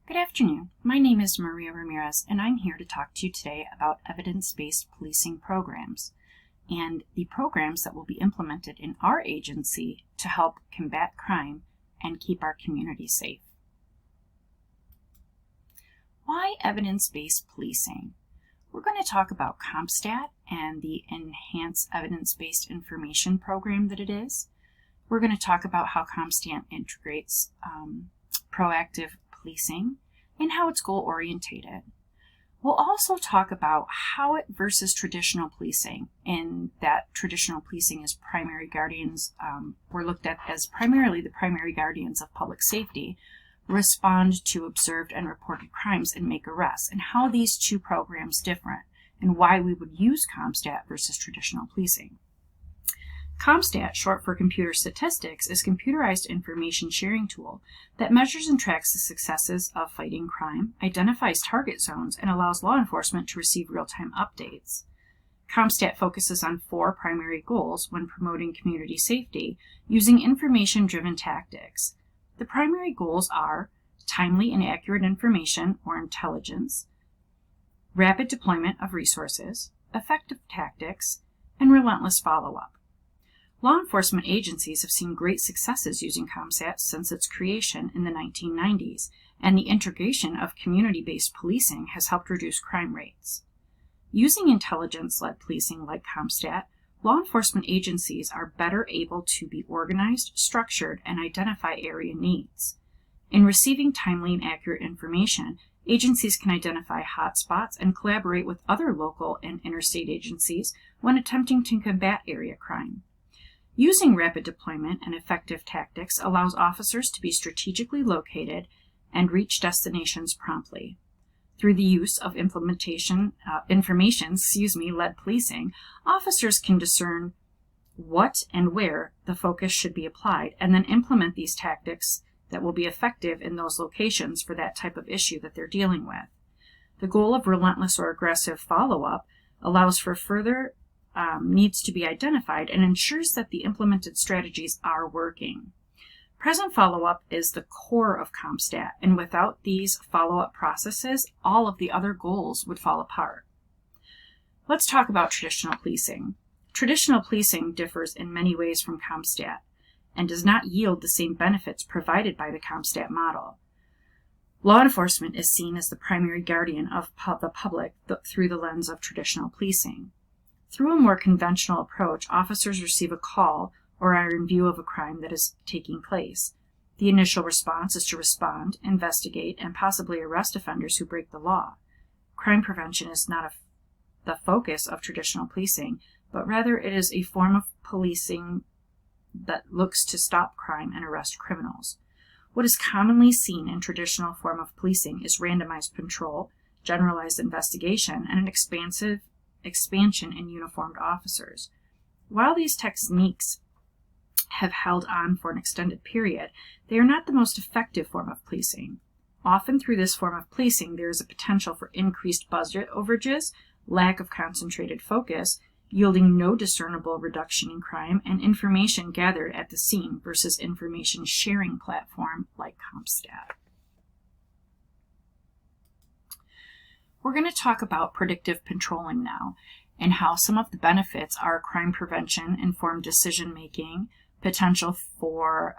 Good afternoon. My name is Maria Ramirez, and I'm here to talk to you today about evidence-based policing programs and the programs that will be implemented in our agency to help combat crime and keep our community safe. Why evidence-based policing? We're going to talk about CompStat and the Enhanced Evidence-Based Information program that it is. We're going to talk about how CompStat integrates proactive policing and how it's goal-orientated. We'll also talk about how it versus traditional policing, and that traditional policing is primary guardians, were looked at as primarily the primary guardians of public safety, respond to observed and reported crimes and make arrests, and how these two programs differ and why we would use CompStat versus traditional policing. CompStat, short for computer statistics, is a computerized information sharing tool that measures and tracks the successes of fighting crime, identifies target zones, and allows law enforcement to receive real-time updates. CompStat focuses on 4 primary goals when promoting community safety using information-driven tactics. The primary goals are timely and accurate information or intelligence, rapid deployment of resources, effective tactics, and relentless follow-up. Law enforcement agencies have seen great successes using CompStat since its creation in the 1990s, and the integration of community-based policing has helped reduce crime rates. Using intelligence-led policing like CompStat, law enforcement agencies are better able to be organized, structured, and identify area needs. In receiving timely and accurate information, agencies can identify hotspots and collaborate with other local and interstate agencies when attempting to combat area crime. Using rapid deployment and effective tactics allows officers to be strategically located and reach destinations promptly. Through the use of information-led policing, officers can discern what and where the focus should be applied and then implement these tactics that will be effective in those locations for that type of issue that they're dealing with. The goal of relentless or aggressive follow-up allows for further needs to be identified and ensures that the implemented strategies are working. Present follow-up is the core of CompStat, and without these follow-up processes, all of the other goals would fall apart. Let's talk about traditional policing. Traditional policing differs in many ways from CompStat and does not yield the same benefits provided by the CompStat model. Law enforcement is seen as the primary guardian of the public through the lens of traditional policing. Through a more conventional approach, officers receive a call or are in view of a crime that is taking place. The initial response is to respond, investigate, and possibly arrest offenders who break the law. Crime prevention is not the focus of traditional policing, but rather it is a form of policing that looks to stop crime and arrest criminals. What is commonly seen in traditional form of policing is randomized patrol, generalized investigation, and an expansion in uniformed officers. While these techniques have held on for an extended period, they are not the most effective form of policing. Often through this form of policing, there is a potential for increased budget overages, lack of concentrated focus, yielding no discernible reduction in crime, and information gathered at the scene versus information sharing platform like CompStat. We're going to talk about predictive patrolling now and how some of the benefits are crime prevention, informed decision-making, potential for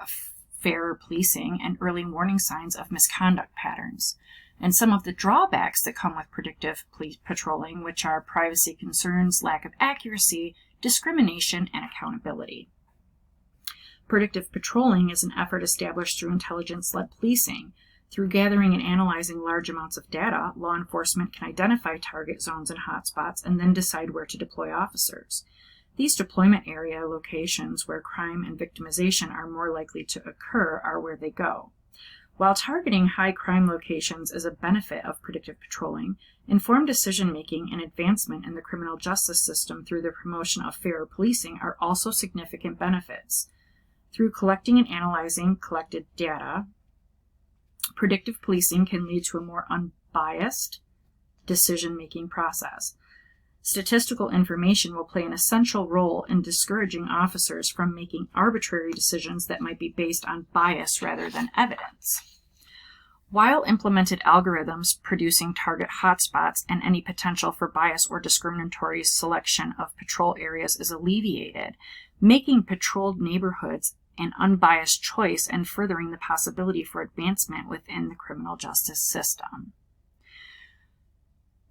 fairer policing, and early warning signs of misconduct patterns. And some of the drawbacks that come with predictive patrolling, which are privacy concerns, lack of accuracy, discrimination, and accountability. Predictive patrolling is an effort established through intelligence-led policing. Through gathering and analyzing large amounts of data, law enforcement can identify target zones and hotspots and then decide where to deploy officers. These deployment area locations where crime and victimization are more likely to occur are where they go. While targeting high crime locations is a benefit of predictive patrolling, informed decision-making and advancement in the criminal justice system through the promotion of fairer policing are also significant benefits. Through collecting and analyzing collected data, predictive policing can lead to a more unbiased decision-making process. Statistical information will play an essential role in discouraging officers from making arbitrary decisions that might be based on bias rather than evidence. While implemented algorithms producing target hotspots and any potential for bias or discriminatory selection of patrol areas is alleviated, making patrolled neighborhoods an unbiased choice and furthering the possibility for advancement within the criminal justice system.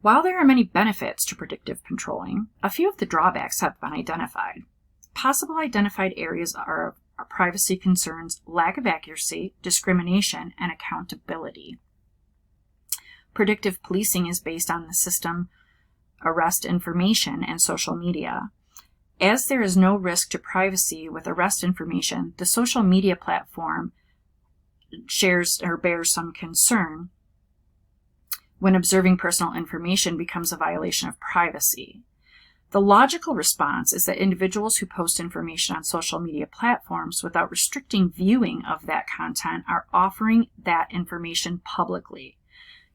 While there are many benefits to predictive controlling, a few of the drawbacks have been identified. Possible identified areas are privacy concerns, lack of accuracy, discrimination, and accountability. Predictive policing is based on the system arrest information and social media. As there is no risk to privacy with arrest information, the social media platform shares or bears some concern when observing personal information becomes a violation of privacy. The logical response is that individuals who post information on social media platforms without restricting viewing of that content are offering that information publicly.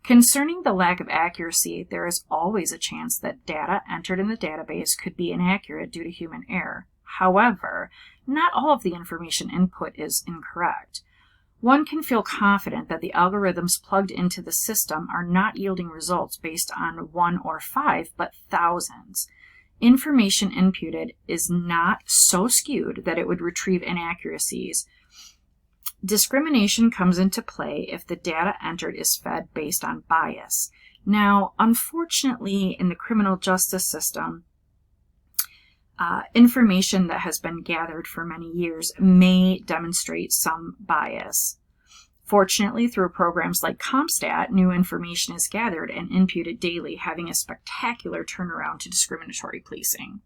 Concerning the lack of accuracy, there is always a chance that data entered in the database could be inaccurate due to human error. However, not all of the information input is incorrect. One can feel confident that the algorithms plugged into the system are not yielding results based on 1 or 5, but thousands. Information inputted is not so skewed that it would retrieve inaccuracies. Discrimination comes into play if the data entered is fed based on bias. Now, unfortunately, in the criminal justice system, information that has been gathered for many years may demonstrate some bias. Fortunately, through programs like CompStat, new information is gathered and imputed daily, having a spectacular turnaround to discriminatory policing.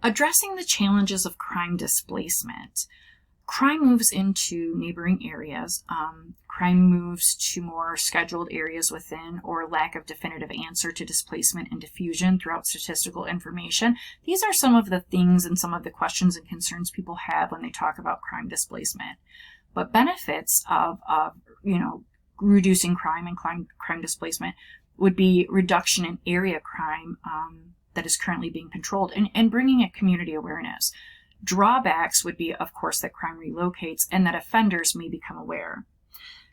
Addressing the challenges of crime displacement. Crime moves into neighboring areas. Crime moves to more scheduled areas within, or lack of definitive answer to displacement and diffusion throughout statistical information. These are some of the things and some of the questions and concerns people have when they talk about crime displacement. But benefits of reducing crime and crime displacement would be reduction in area crime that is currently being controlled and bringing a community awareness. Drawbacks would be, of course, that crime relocates and that offenders may become aware.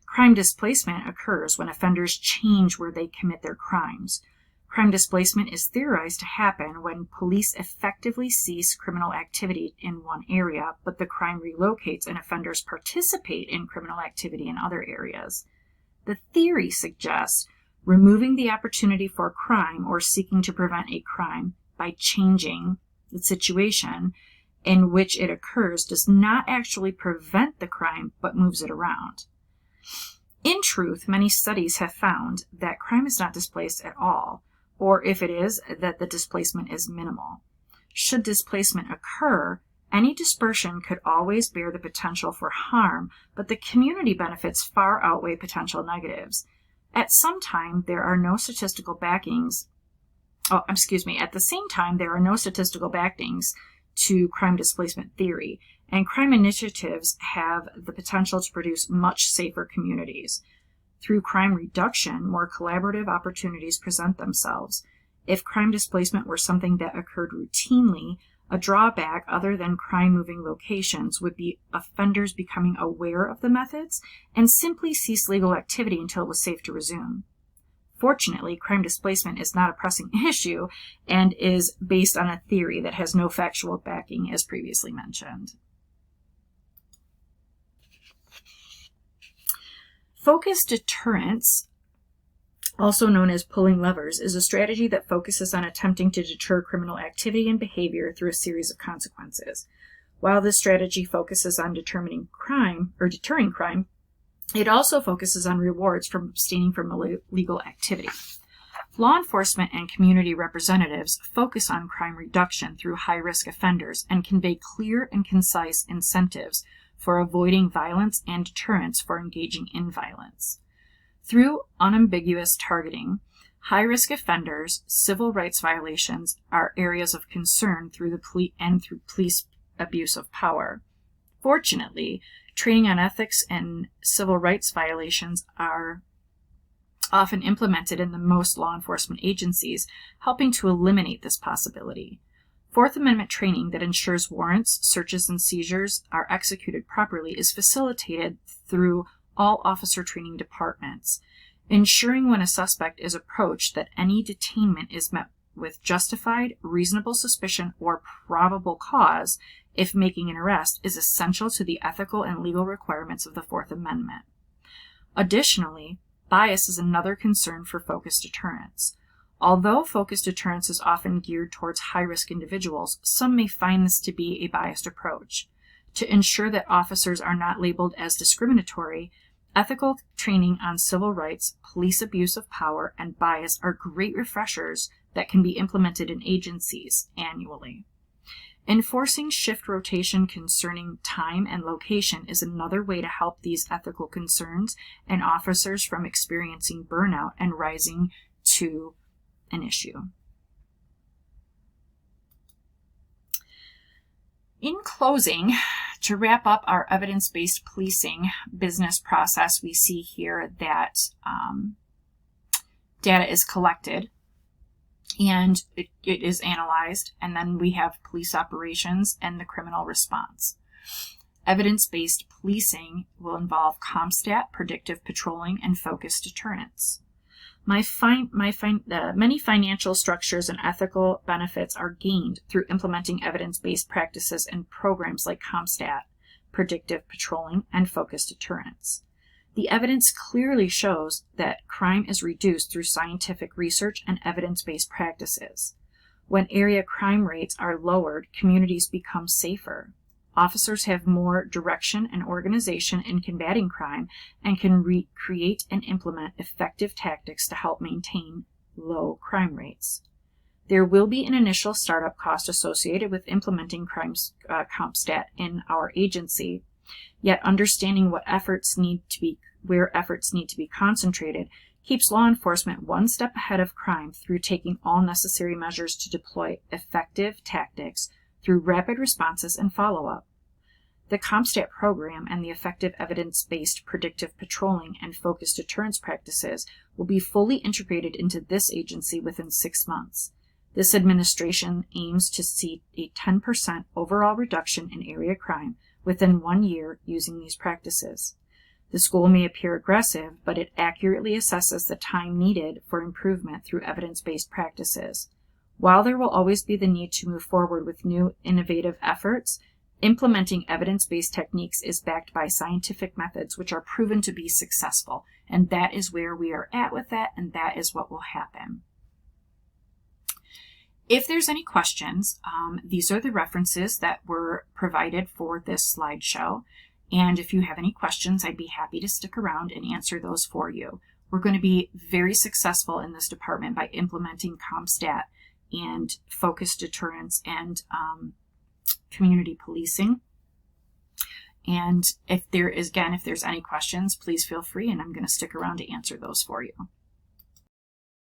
Crime displacement occurs when offenders change where they commit their crimes. Crime displacement is theorized to happen when police effectively cease criminal activity in one area, but the crime relocates and offenders participate in criminal activity in other areas. The theory suggests removing the opportunity for crime or seeking to prevent a crime by changing the situation in which it occurs does not actually prevent the crime, but moves it around. In truth, many studies have found that crime is not displaced at all, or if it is, that the displacement is minimal. Should displacement occur, any dispersion could always bear the potential for harm, but the community benefits far outweigh potential negatives. At the same time, there are no statistical backings to crime displacement theory, and crime initiatives have the potential to produce much safer communities. Through crime reduction, more collaborative opportunities present themselves. If crime displacement were something that occurred routinely, a drawback other than crime-moving locations would be offenders becoming aware of the methods and simply cease legal activity until it was safe to resume. Fortunately, crime displacement is not a pressing issue and is based on a theory that has no factual backing, as previously mentioned. Focused deterrence, also known as pulling levers, is a strategy that focuses on attempting to deter criminal activity and behavior through a series of consequences. While this strategy focuses on deterring crime, it also focuses on rewards from abstaining from illegal activity. Law enforcement and community representatives focus on crime reduction through high-risk offenders and convey clear and concise incentives for avoiding violence and deterrence for engaging in violence. Through unambiguous targeting, high-risk offenders, civil rights violations are areas of concern through police abuse of power. Fortunately, training on ethics and civil rights violations are often implemented in the most law enforcement agencies, helping to eliminate this possibility. Fourth Amendment training that ensures warrants, searches, and seizures are executed properly is facilitated through all officer training departments, ensuring when a suspect is approached that any detainment is met with justified, reasonable suspicion, or probable cause if making an arrest is essential to the ethical and legal requirements of the Fourth Amendment. Additionally, bias is another concern for focused deterrence. Although focused deterrence is often geared towards high-risk individuals, some may find this to be a biased approach. To ensure that officers are not labeled as discriminatory, ethical training on civil rights, police abuse of power, and bias are great refreshers that can be implemented in agencies annually. Enforcing shift rotation concerning time and location is another way to help these ethical concerns and officers from experiencing burnout and rising to an issue. In closing, to wrap up our evidence-based policing business process, we see here that data is collected and it is analyzed, and then we have police operations and the criminal response. Evidence-based policing will involve CompStat, predictive patrolling, and focused deterrence. Many financial structures and ethical benefits are gained through implementing evidence-based practices and programs like CompStat, predictive patrolling, and focused deterrence. The evidence clearly shows that crime is reduced through scientific research and evidence-based practices. When area crime rates are lowered, communities become safer. Officers have more direction and organization in combating crime and can create and implement effective tactics to help maintain low crime rates. There will be an initial startup cost associated with implementing CompStat in our agency, yet understanding where efforts need to be concentrated keeps law enforcement one step ahead of crime through taking all necessary measures to deploy effective tactics through rapid responses and follow-up. The CompStat program and the effective evidence-based predictive patrolling and focused deterrence practices will be fully integrated into this agency within 6 months. This administration aims to see a 10% overall reduction in area crime within 1 year using these practices. This goal may appear aggressive, but it accurately assesses the time needed for improvement through evidence-based practices. While there will always be the need to move forward with new innovative efforts, implementing evidence-based techniques is backed by scientific methods which are proven to be successful, and that is where we are at with that, and that is what will happen. If there's any questions, these are the references that were provided for this slideshow, and if you have any questions, I'd be happy to stick around and answer those for you. We're going to be very successful in this department by implementing CompStat and focused deterrence and community policing. And if there's any questions, please feel free, and I'm going to stick around to answer those for you.